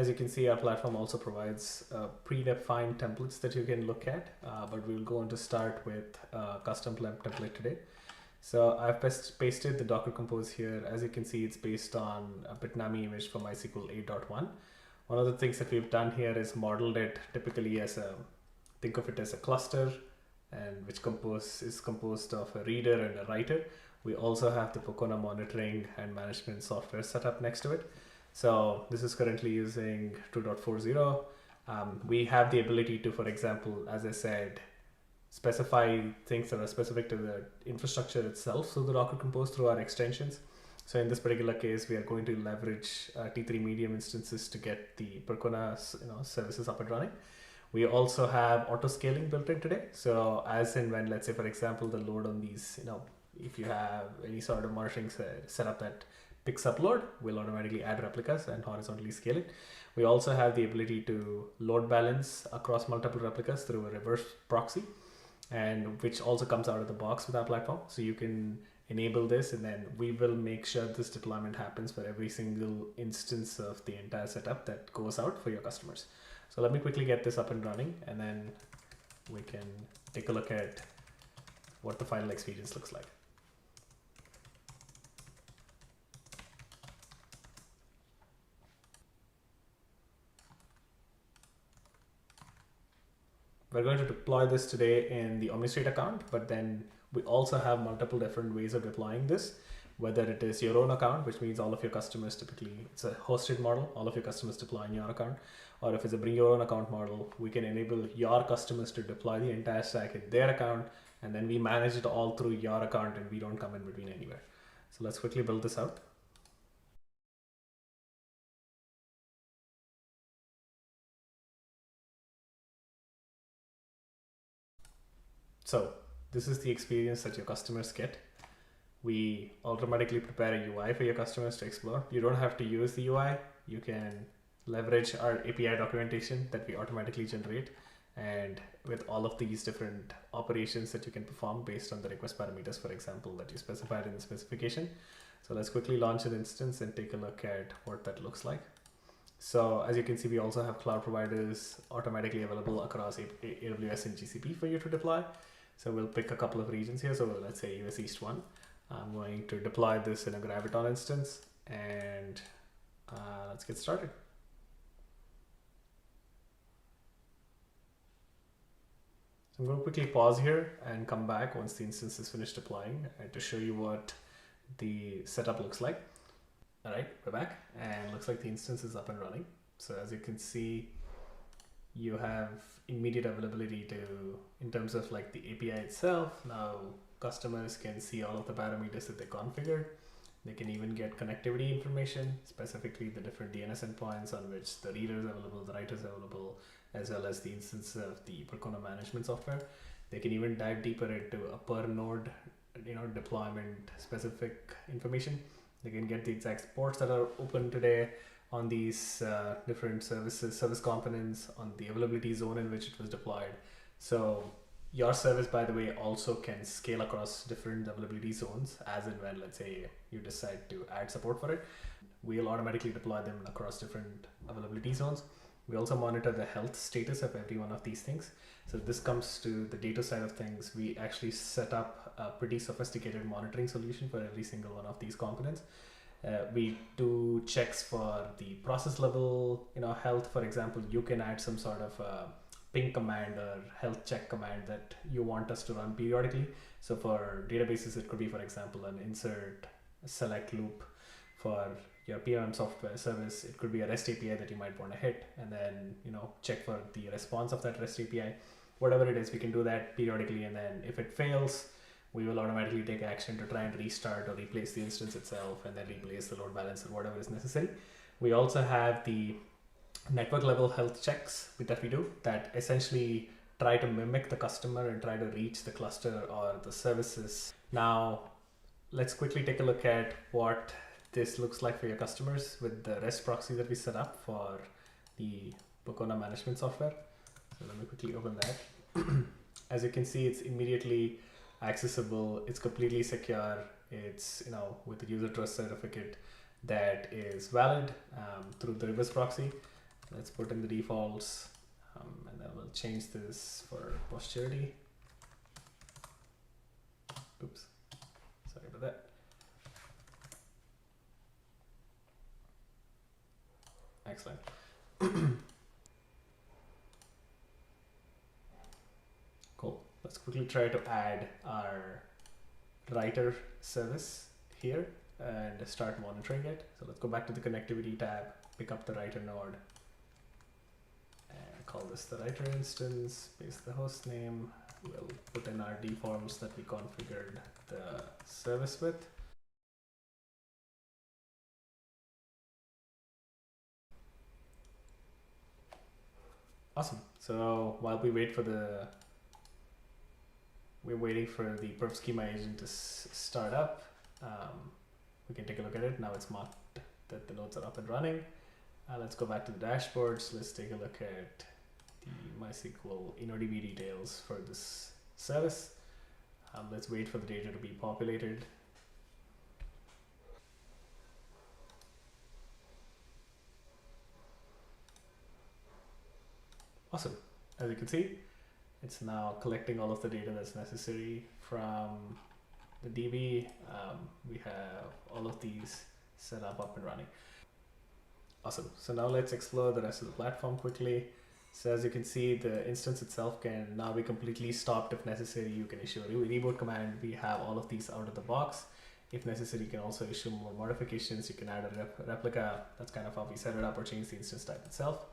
As you can see, our platform also provides predefined templates that you can look at, but we'll go on to start with custom template today. So I've pasted the Docker Compose here. As you can see, it's based on a Bitnami image from MySQL 8.1. One of the things that we've done here is modeled it typically as think of it as a cluster, and which is composed of a reader and a writer. We also have the Pokona monitoring and management software set up next to it. So this is currently using 2.40. We have the ability to, for example, as I said, specify things that are specific to the infrastructure itself, so the Docker Compose through our extensions. So in this particular case, we are going to leverage T3 medium instances to get the Percona services up and running. We also have auto scaling built in today. So as and when, let's say, for example, the load on these, if you have any sort of monitoring setup that picks up load, we'll automatically add replicas and horizontally scale it. We also have the ability to load balance across multiple replicas through a reverse proxy, and which also comes out of the box with our platform. So you can enable this, and then we will make sure this deployment happens for every single instance of the entire setup that goes out for your customers. So let me quickly get this up and running, and then we can take a look at what the final experience looks like. We're going to deploy this today in the Omnistrate account, but then we also have multiple different ways of deploying this, whether it is your own account, which means all of your customers typically, it's a hosted model, all of your customers deploy in your account, or if it's a bring your own account model, we can enable your customers to deploy the entire stack in their account, and then we manage it all through your account and we don't come in between anywhere. So let's quickly build this out. So this is the experience that your customers get. We automatically prepare a UI for your customers to explore. You don't have to use the UI. You can leverage our API documentation that we automatically generate, and with all of these different operations that you can perform based on the request parameters, for example, that you specified in the specification. So let's quickly launch an instance and take a look at what that looks like. So as you can see, we also have cloud providers automatically available across AWS and GCP for you to deploy. So we'll pick a couple of regions here. So let's say US East 1. I'm going to deploy this in a Graviton instance, and let's get started. So I'm going to quickly pause here and come back once the instance is finished deploying to show you what the setup looks like. All right, we're back, and looks like the instance is up and running. So as you can see, you have immediate availability in terms of like the API itself. Now customers can see all of the parameters that they configured. They can even get connectivity information, specifically the different DNS endpoints on which the reader is available, the writer is available, as well as the instance of the Percona management software. They can even dive deeper into a per node, deployment specific information. They can get the exact ports that are open today on these different service components, on the availability zone in which it was deployed. So your service, by the way, also can scale across different availability zones as and when, let's say, you decide to add support for it. We'll automatically deploy them across different availability zones. We also monitor the health status of every one of these things. So this comes to the data side of things. We actually set up a pretty sophisticated monitoring solution for every single one of these components. We do checks for the process level, health. For example, you can add some sort of ping command or health check command that you want us to run periodically. So for databases, it could be, for example, an insert select loop. For your PMM software service, it could be a REST API that you might want to hit, and then check for the response of that REST API. Whatever it is, we can do that periodically, and then if it fails, we will automatically take action to try and restart or replace the instance itself, and then replace the load balancer, whatever is necessary. We also have the network level health checks that we do that essentially try to mimic the customer and try to reach the cluster or the services. Now, let's quickly take a look at what this looks like for your customers with the REST proxy that we set up for the Pokona management software. So let me quickly open that. As you can see, it's immediately accessible. It's completely secure. It's with the user trust certificate that is valid through the reverse proxy. let's put in the defaults, and then we'll change this for posterity. Oops, sorry about that. Excellent. Cool. Let's quickly try to add our writer service here and start monitoring it. So let's go back to the connectivity tab, pick up the writer node, and call this the writer instance, paste the host name. We'll put in our deforms that we configured the service with. Awesome. So while we wait for we're waiting for the perf schema agent to start up. We can take a look at it. Now it's marked that the nodes are up and running. Let's go back to the dashboards. Let's take a look at the MySQL InnoDB details for this service. Let's wait for the data to be populated. Awesome. As you can see, it's now collecting all of the data that's necessary from the DB. We have all of these set up and running. Awesome. So now let's explore the rest of the platform quickly. So as you can see, the instance itself can now be completely stopped if necessary. You can issue a reboot command. We have all of these out of the box. If necessary, you can also issue more modifications. You can add a replica. That's kind of how we set it up, or change the instance type itself.